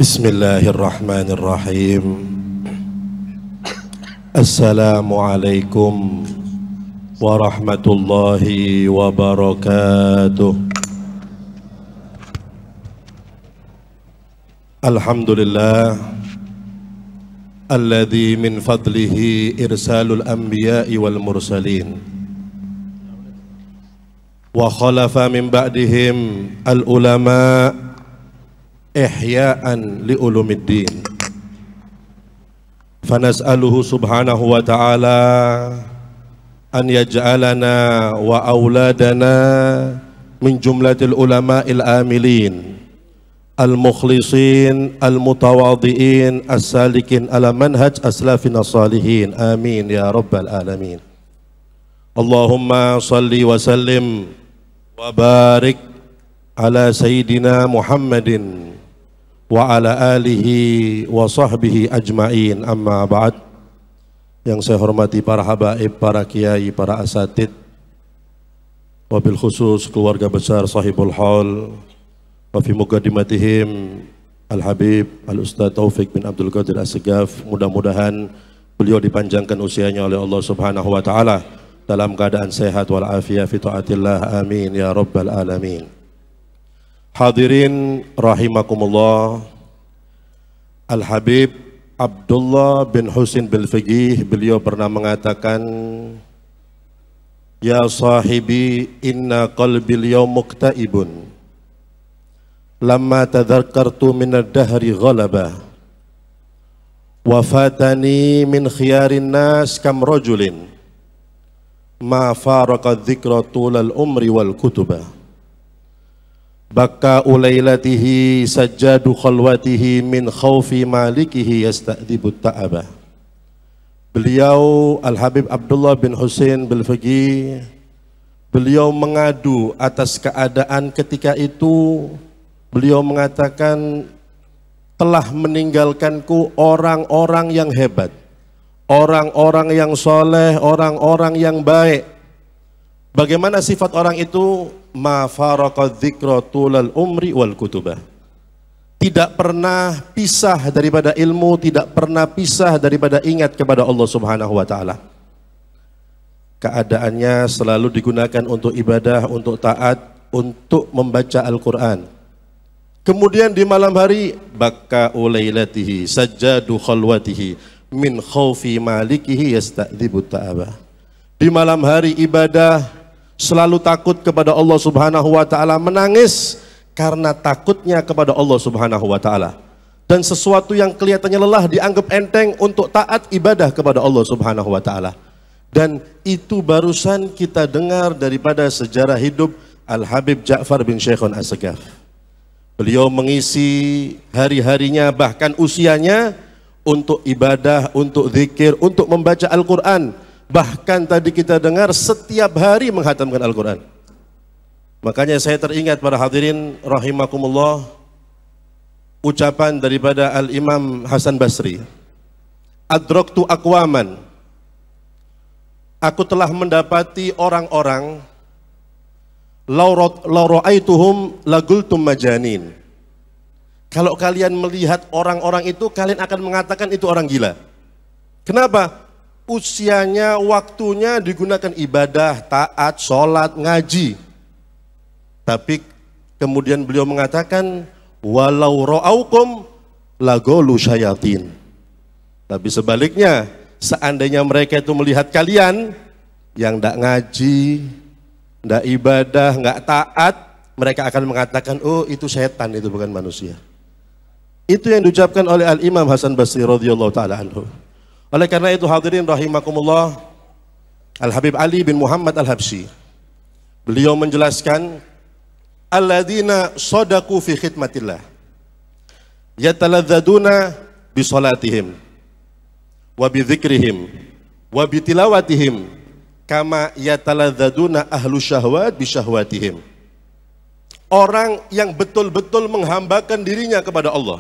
Bismillahirrahmanirrahim. Assalamualaikum warahmatullahi wabarakatuh. Alhamdulillah alladzi min fadlihi irsalul anbiya'i wal mursalin wa khalafa min ba'dihim al ulama ihya'an li ulumiddin. Fanas'aluhu subhanahu wa ta'ala an yaj'alana wa auladana min jumlatil ulama'il amilin al-mukhlisin al-mutawadhi'in as-salikin ala manhaj aslafina salihin. Amin ya rabbal alamin. Allahumma salli wa sallim wa barik ala sayyidina Muhammadin wa ala alihi wa sahbihi ajma'in. Amma ba'd. Yang saya hormati para habaib, para kiai, para asatid, wabil khusus keluarga besar sahibul haul, wa fi muqaddimatihim Al-Habib Al-Ustaz Taufik bin Abdul Qadir As-Segaf. Mudah-mudahan beliau dipanjangkan usianya oleh Allah subhanahu wa ta'ala dalam keadaan sehat wal afiyah fi ta'atillah. Amin ya rabbal alamin. Hadirin rahimakumullah, Al-Habib Abdullah bin Husin bil Fiqih, beliau pernah mengatakan, ya sahibi inna qalbil yawm muktaibun lamma tadhakkartu min ad-dahri ghalaba wafatani min khiyarin nas kam rajulin ma faraqa dhikra tulal umri wal kutubah baka ulailatihi sajjadu khalwatihi min khawfi malikihi yasta'dibut ta'abah. Beliau Al-Habib Abdullah bin Husin bil Fiqih, beliau mengadu atas keadaan ketika itu. Beliau mengatakan, telah meninggalkanku orang-orang yang hebat, orang-orang yang soleh, orang-orang yang baik. Bagaimana sifat orang itu? Ma faraqa dzikra tulal umri wal kutubah. Tidak pernah pisah daripada ilmu, tidak pernah pisah daripada ingat kepada Allah subhanahu wa ta'ala. Keadaannya selalu digunakan untuk ibadah, untuk taat, untuk membaca Al-Quran. Kemudian di malam hari, baka ulailatihi sajjadu khalwatihi min khawfi malikihi yasta'dzibut ta'abah. Di malam hari ibadah, selalu takut kepada Allah subhanahu wa ta'ala, menangis karena takutnya kepada Allah subhanahu wa ta'ala. Dan sesuatu yang kelihatannya lelah dianggap enteng untuk taat ibadah kepada Allah subhanahu wa ta'ala. Dan itu barusan kita dengar daripada sejarah hidup Al-Habib Ja'far bin Syekhun As-Segaf. Beliau mengisi hari-harinya, bahkan usianya, untuk ibadah, untuk zikir, untuk membaca Al-Quran. Bahkan tadi kita dengar setiap hari menghatamkan Al-Quran. Makanya saya teringat para hadirin rahimakumullah, ucapan daripada Al-Imam Hasan Basri, adraktu aqwaman, aku telah mendapati orang-orang, law ra'aituhum lagultum majanin. Kalau kalian melihat orang-orang itu, kalian akan mengatakan itu orang gila. Kenapa? Usianya, waktunya digunakan ibadah, taat, sholat, ngaji. Tapi kemudian beliau mengatakan, walau ra'aukum lagolu syayatin. Tapi sebaliknya, seandainya mereka itu melihat kalian yang tidak ngaji, tidak ibadah, nggak taat, mereka akan mengatakan, oh itu setan, itu bukan manusia. Itu yang diucapkan oleh Al-Imam Hasan Basri radhiyallahu ta'ala anhu. Oleh karena itu hadirin rahimakumullah, Al-Habib Ali bin Muhammad Al-Habsyi, beliau menjelaskan, alladzina shadaku fi khidmatillah yataladzaduna bi salatihim wa bi dzikrihim wa bi tilawatihim kama yataladzaduna ahlu syahwat bi syahwatihim. Orang yang betul-betul menghambakan dirinya kepada Allah,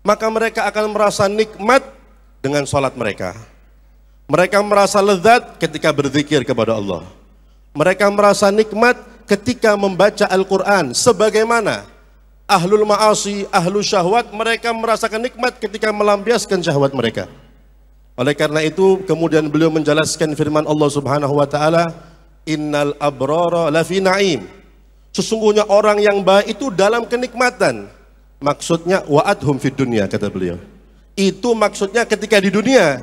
maka mereka akan merasa nikmat dengan salat mereka. Mereka merasa lezat ketika berzikir kepada Allah. Mereka merasa nikmat ketika membaca Al-Quran, sebagaimana ahlul ma'asi, ahlul syahwat, mereka merasakan nikmat ketika melampiaskan syahwat mereka. Oleh karena itu kemudian beliau menjelaskan firman Allah Subhanahu wa taala, innal abrara lafi na'im. Sesungguhnya orang yang baik itu dalam kenikmatan. Maksudnya wa'adhum fid dunya, kata beliau. Itu maksudnya ketika di dunia.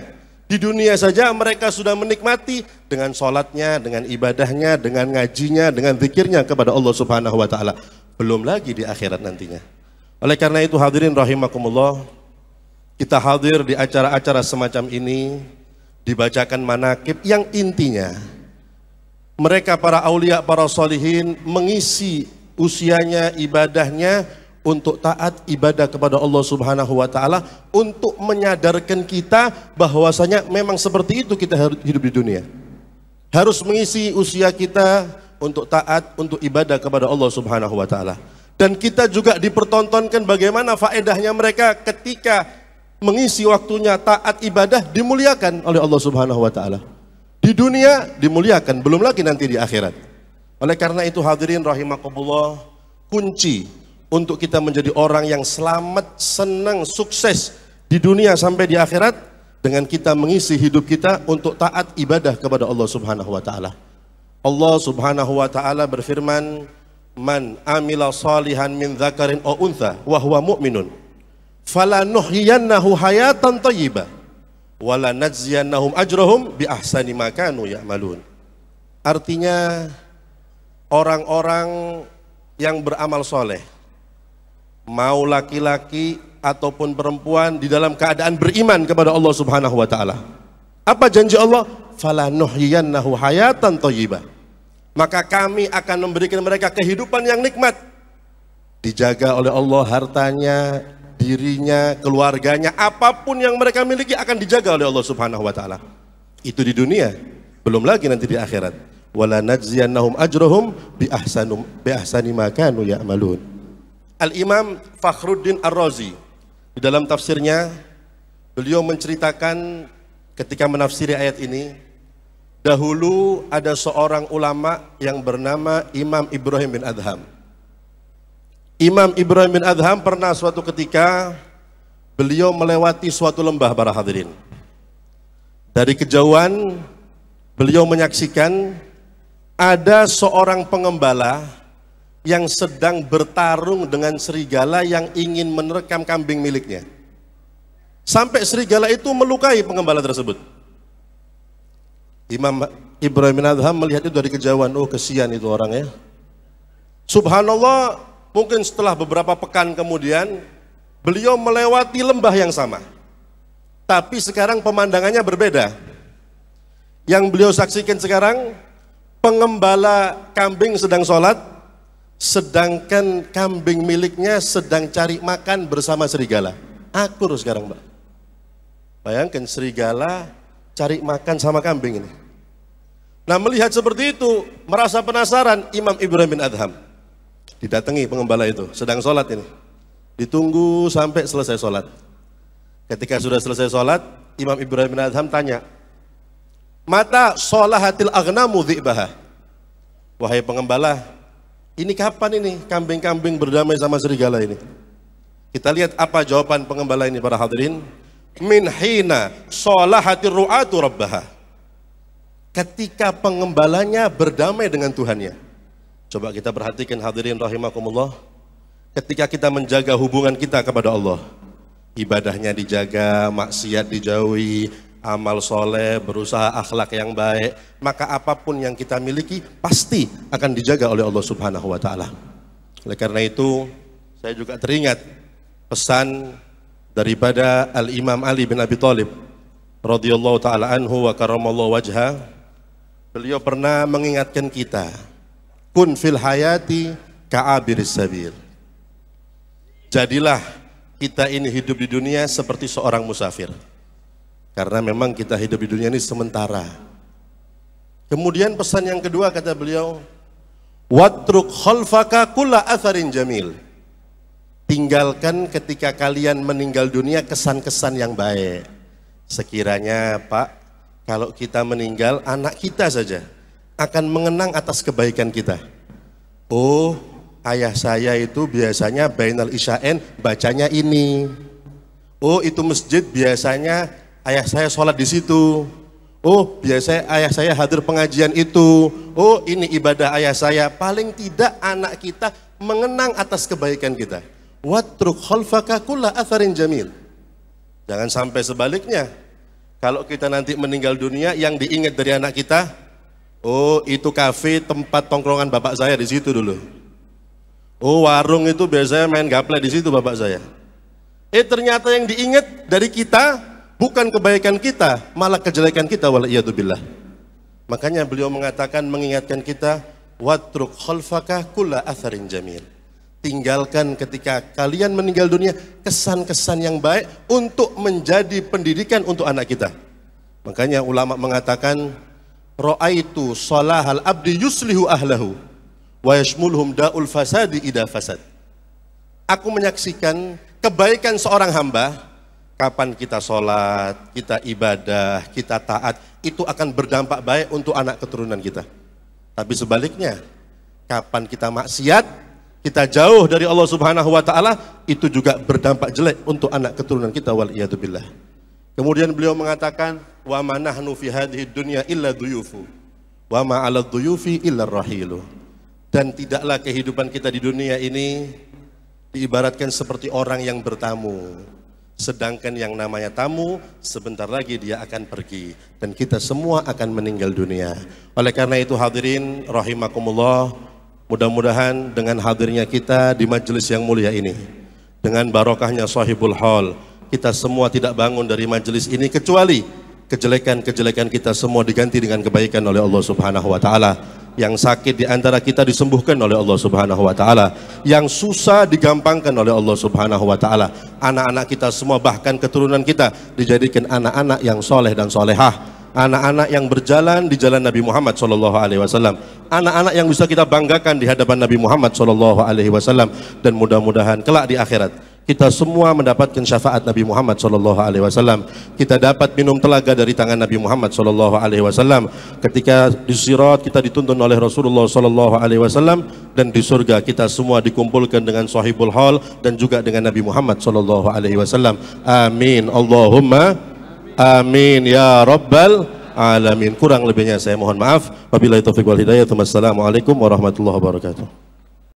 Di dunia saja mereka sudah menikmati dengan sholatnya, dengan ibadahnya, dengan ngajinya, dengan zikirnya kepada Allah Subhanahu wa taala. Belum lagi di akhirat nantinya. Oleh karena itu hadirin rahimakumullah, kita hadir di acara-acara semacam ini, dibacakan manaqib yang intinya mereka para aulia, para sholihin mengisi usianya, ibadahnya untuk taat ibadah kepada Allah Subhanahu wa taala, untuk menyadarkan kita bahwasanya memang seperti itu kita harus hidup di dunia. Harus mengisi usia kita untuk taat, untuk ibadah kepada Allah Subhanahu wa taala. Dan kita juga dipertontonkan bagaimana faedahnya mereka ketika mengisi waktunya taat ibadah, dimuliakan oleh Allah Subhanahu wa taala. Di dunia dimuliakan, belum lagi nanti di akhirat. Oleh karena itu hadirin rahimakumullah, kunci untuk kita menjadi orang yang selamat, senang, sukses di dunia sampai di akhirat dengan kita mengisi hidup kita untuk taat ibadah kepada Allah Subhanahu wa taala. Allah Subhanahu wa taala berfirman, "Man amila salihan min dzakarin aw untha wa huwa mu'minun, falanuhyiyannahu hayatan thayyibah wa lanajziyannahum ajrahum bi ahsani ma kanu ya'malun." Artinya orang-orang yang beramal soleh, mau laki-laki ataupun perempuan, di dalam keadaan beriman kepada Allah Subhanahu wa taala. Apa janji Allah? Falanuhyiyannahu hayatan thayyibah. Maka kami akan memberikan mereka kehidupan yang nikmat. Dijaga oleh Allah hartanya, dirinya, keluarganya, apapun yang mereka miliki akan dijaga oleh Allah Subhanahu wa taala. Itu di dunia, belum lagi nanti di akhirat. Wala najziyannahum ajrahum bi ahsani ma kanu ya'malun. Al-Imam Fakhruddin Ar-Razi di dalam tafsirnya, beliau menceritakan ketika menafsiri ayat ini, dahulu ada seorang ulama yang bernama Imam Ibrahim bin Adham. Imam Ibrahim bin Adham pernah suatu ketika beliau melewati suatu lembah, para hadirin. Dari kejauhan beliau menyaksikan ada seorang pengembala yang sedang bertarung dengan serigala yang ingin menerkam kambing miliknya. Sampai serigala itu melukai pengembala tersebut. Imam Ibrahim bin Adham melihat itu dari kejauhan, oh kesian itu orang ya. Subhanallah, mungkin setelah beberapa pekan kemudian beliau melewati lembah yang sama. Tapi sekarang pemandangannya berbeda. Yang beliau saksikan sekarang, pengembala kambing sedang sholat, sedangkan kambing miliknya sedang cari makan bersama serigala. Akur sekarang, Mbak. Bayangkan serigala cari makan sama kambing ini. Nah, melihat seperti itu, merasa penasaran Imam Ibrahim bin Adham. Didatangi pengembala itu, sedang sholat ini. Ditunggu sampai selesai sholat. Ketika sudah selesai sholat, Imam Ibrahim bin Adham tanya, "Mata sholahatil agnamu dhi'baha?" Wahai pengembala, ini kapan ini kambing-kambing berdamai sama serigala ini? Kita lihat apa jawaban pengembala ini, para hadirin. Min hina sholahatir ru'atu rabbaha. Ketika pengembalanya berdamai dengan Tuhannya. Coba kita perhatikan hadirin rahimakumullah. Ketika kita menjaga hubungan kita kepada Allah, ibadahnya dijaga, maksiat dijauhi, amal soleh, berusaha akhlak yang baik, maka apapun yang kita miliki pasti akan dijaga oleh Allah Subhanahu wa taala. Oleh karena itu, saya juga teringat pesan daripada Al-Imam Ali bin Abi Thalib radhiyallahu taala anhu wa karamallahu wajha. Beliau pernah mengingatkan kita, kun fil hayati ka'abiris sabil. Jadilah kita ini hidup di dunia seperti seorang musafir. Karena memang kita hidup di dunia ini sementara. Kemudian pesan yang kedua kata beliau, watruk khalfaka kulla atharin jamil. Tinggalkan ketika kalian meninggal dunia kesan-kesan yang baik. Sekiranya Pak, kalau kita meninggal, anak kita saja akan mengenang atas kebaikan kita. Oh, ayah saya itu biasanya bainal isya'in bacanya ini. Oh, itu masjid biasanya ayah saya sholat di situ. Oh, biasanya ayah saya hadir pengajian itu. Oh, ini ibadah ayah saya. Paling tidak anak kita mengenang atas kebaikan kita. Watruk khalfaka kulla atharin jamil. Jangan sampai sebaliknya. Kalau kita nanti meninggal dunia, yang diingat dari anak kita, oh itu kafe tempat tongkrongan bapak saya di situ dulu. Oh, warung itu biasanya main gaple di situ bapak saya. Ternyata yang diingat dari kita bukan kebaikan kita, malah kejelekan kita, waliyadzubillah. Makanya beliau mengatakan, mengingatkan kita, watruk khalfaka kulla atharin jamil. Tinggalkan ketika kalian meninggal dunia kesan-kesan yang baik untuk menjadi pendidikan untuk anak kita. Makanya ulama mengatakan, ra'aitu salahal abdi yuslihu ahlahu wa yashmulhum da'ul fasadi idha fasad. Aku menyaksikan kebaikan seorang hamba, kapan kita sholat, kita ibadah, kita taat, itu akan berdampak baik untuk anak keturunan kita. Tapi sebaliknya, kapan kita maksiat, kita jauh dari Allah Subhanahu wa taala, itu juga berdampak jelek untuk anak keturunan kita, waliyadzubillah. Kemudian beliau mengatakan, wa ma nahnu fi hadhihi dunya illa duyufu wa ma 'ala duyufi illa rahilu. Dan tidaklah kehidupan kita di dunia ini diibaratkan seperti orang yang bertamu. Sedangkan yang namanya tamu, sebentar lagi dia akan pergi. Dan kita semua akan meninggal dunia. Oleh karena itu hadirin rahimakumullah, mudah-mudahan dengan hadirnya kita di majelis yang mulia ini, dengan barokahnya sahibul hal, kita semua tidak bangun dari majelis ini kecuali kejelekan-kejelekan kita semua diganti dengan kebaikan oleh Allah Subhanahu wa taala. Yang sakit di antara kita disembuhkan oleh Allah Subhanahu wa taala. Yang susah digampangkan oleh Allah Subhanahu wa taala. Anak-anak kita semua, bahkan keturunan kita, dijadikan anak-anak yang soleh dan solehah. Anak-anak yang berjalan di jalan Nabi Muhammad SAW. Anak-anak yang bisa kita banggakan di hadapan Nabi Muhammad SAW. Dan mudah-mudahan kelak di akhirat kita semua mendapatkan syafaat Nabi Muhammad SAW. Kita dapat minum telaga dari tangan Nabi Muhammad SAW. Ketika di Sirat kita dituntun oleh Rasulullah SAW. Dan di surga kita semua dikumpulkan dengan sahibul hal dan juga dengan Nabi Muhammad SAW. Amin Allahumma amin ya rabbal alamin. Kurang lebihnya saya mohon maaf. Wabillahi taufiq wal hidayah. Wassalamualaikum warahmatullahi wabarakatuh.